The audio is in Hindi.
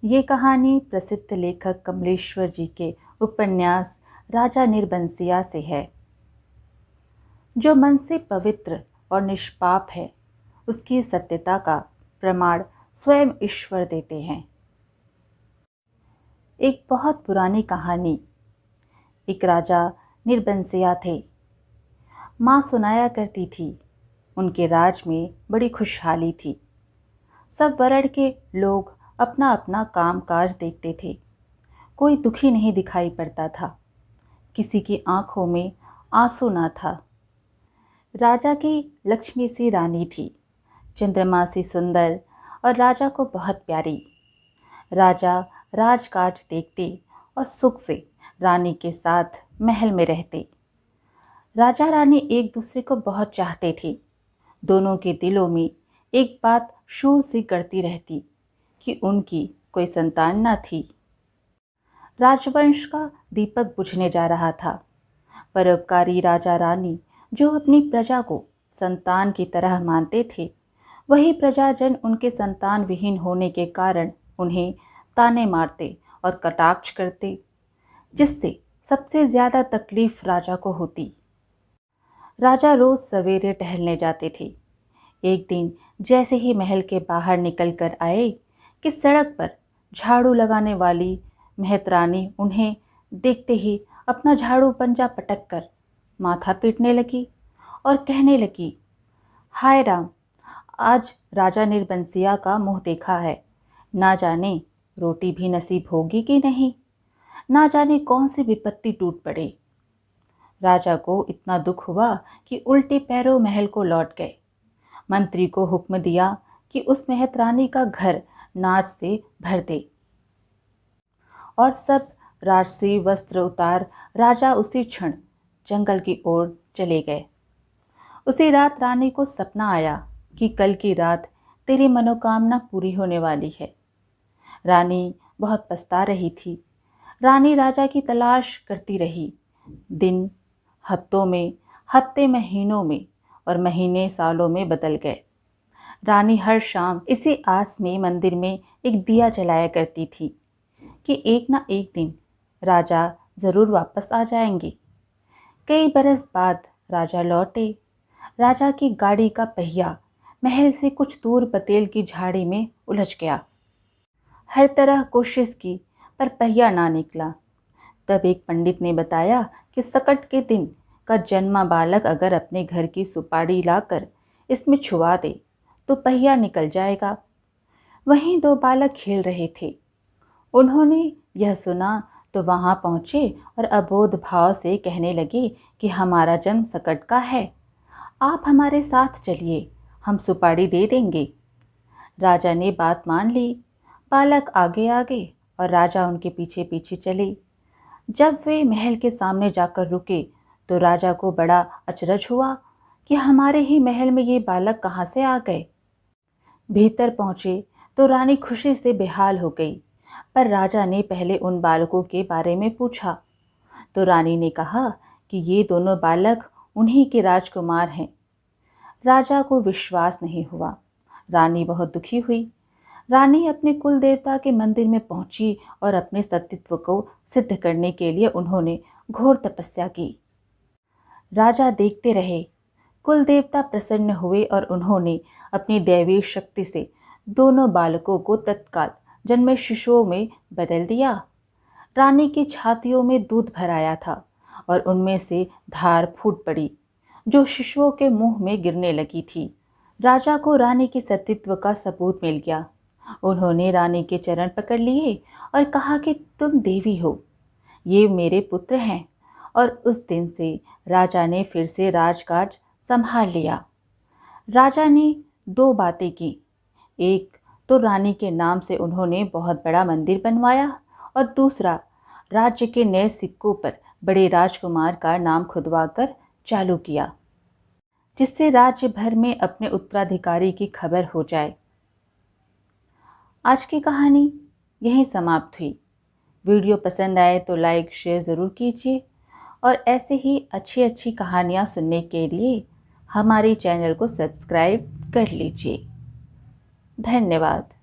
ये कहानी प्रसिद्ध लेखक कमलेश्वर जी के उपन्यास राजा निर्बंसिया से है। जो मन से पवित्र और निष्पाप है, उसकी सत्यता का प्रमाण स्वयं ईश्वर देते हैं। एक बहुत पुरानी कहानी। एक राजा निर्बंसिया थे। माँ सुनाया करती थी, उनके राज में बड़ी खुशहाली थी। सब वर्ण के लोग अपना अपना काम काज देखते थे। कोई दुखी नहीं दिखाई पड़ता था। किसी की आंखों में आंसू ना था। राजा की लक्ष्मी सी रानी थी, चंद्रमा सी सुंदर और राजा को बहुत प्यारी। राजा राजकाज देखते और सुख से रानी के साथ महल में रहते। राजा रानी एक दूसरे को बहुत चाहते थे। दोनों के दिलों में एक बात शूल सी करती रहती कि उनकी कोई संतान न थी। राजवंश का दीपक बुझने जा रहा था। परोपकारी राजा रानी जो अपनी प्रजा को संतान की तरह मानते थे, वही प्रजाजन उनके संतान विहीन होने के कारण उन्हें ताने मारते और कटाक्ष करते, जिससे सबसे ज्यादा तकलीफ राजा को होती। राजा रोज सवेरे टहलने जाते थे। एक दिन जैसे ही महल के बाहर निकल कर आए कि सड़क पर झाड़ू लगाने वाली मेहतरानी उन्हें देखते ही अपना झाड़ू पंजा पटक कर माथा पीटने लगी और कहने लगी, हाय राम, आज राजा निर्बंसिया का मुंह देखा है। ना जाने रोटी भी नसीब होगी कि नहीं, ना जाने कौन सी विपत्ति टूट पड़े। राजा को इतना दुख हुआ कि उल्टे पैरों महल को लौट गए। मंत्री को हुक्म दिया कि उस मेहतरानी का घर नाच से भर दे और सब राजसी वस्त्र उतार राजा उसी क्षण जंगल की ओर चले गए। उसी रात रानी को सपना आया कि कल की रात तेरी मनोकामना पूरी होने वाली है। रानी बहुत पछता रही थी। रानी राजा की तलाश करती रही। दिन हफ्तों में, हफ्ते महीनों में और महीने सालों में बदल गए। रानी हर शाम इसी आस में मंदिर में एक दिया जलाया करती थी कि एक ना एक दिन राजा ज़रूर वापस आ जाएंगे। कई बरस बाद राजा लौटे। राजा की गाड़ी का पहिया महल से कुछ दूर बतेल की झाड़ी में उलझ गया। हर तरह कोशिश की पर पहिया ना निकला। तब एक पंडित ने बताया कि सकट के दिन का जन्मा बालक अगर अपने घर की सुपारी लाकर इसमें छुआ दे तो पहिया निकल जाएगा। वहीं दो बालक खेल रहे थे। उन्होंने यह सुना तो वहां पहुंचे और अबोध भाव से कहने लगे कि हमारा जन्म सकट का है, आप हमारे साथ चलिए, हम सुपारी दे देंगे। राजा ने बात मान ली। बालक आगे आगे और राजा उनके पीछे पीछे चले। जब वे महल के सामने जाकर रुके तो राजा को बड़ा अचरज हुआ कि हमारे ही महल में ये बालक कहाँ से आ गए। भीतर पहुंचे तो रानी खुशी से बेहाल हो गई, पर राजा ने पहले उन बालकों के बारे में पूछा तो रानी ने कहा कि ये दोनों बालक उन्हीं के राजकुमार हैं। राजा को विश्वास नहीं हुआ। रानी बहुत दुखी हुई। रानी अपने कुल देवता के मंदिर में पहुंची और अपने सतीत्व को सिद्ध करने के लिए उन्होंने घोर तपस्या की। राजा देखते रहे। कुल देवता प्रसन्न हुए और उन्होंने अपनी दैवीय शक्ति से दोनों बालकों को तत्काल जन्मे शिशुओं में बदल दिया। रानी की छातियों में दूध भर आया था और उनमें से धार फूट पड़ी जो शिशुओं के मुंह में गिरने लगी थी। राजा को रानी के सतीत्व का सबूत मिल गया। उन्होंने रानी के चरण पकड़ लिए और कहा कि तुम देवी हो, ये मेरे पुत्र हैं। और उस दिन से राजा ने फिर से राजकाज संभाल लिया। राजा ने दो बातें की। एक तो रानी के नाम से उन्होंने बहुत बड़ा मंदिर बनवाया और दूसरा राज्य के नए सिक्कों पर बड़े राजकुमार का नाम खुदवाकर चालू किया, जिससे राज्य भर में अपने उत्तराधिकारी की खबर हो जाए। आज की कहानी यहीं समाप्त हुई। वीडियो पसंद आए तो लाइक शेयर ज़रूर कीजिए और ऐसे ही अच्छी अच्छी कहानियाँ सुनने के लिए हमारे चैनल को सब्सक्राइब कर लीजिए। धन्यवाद।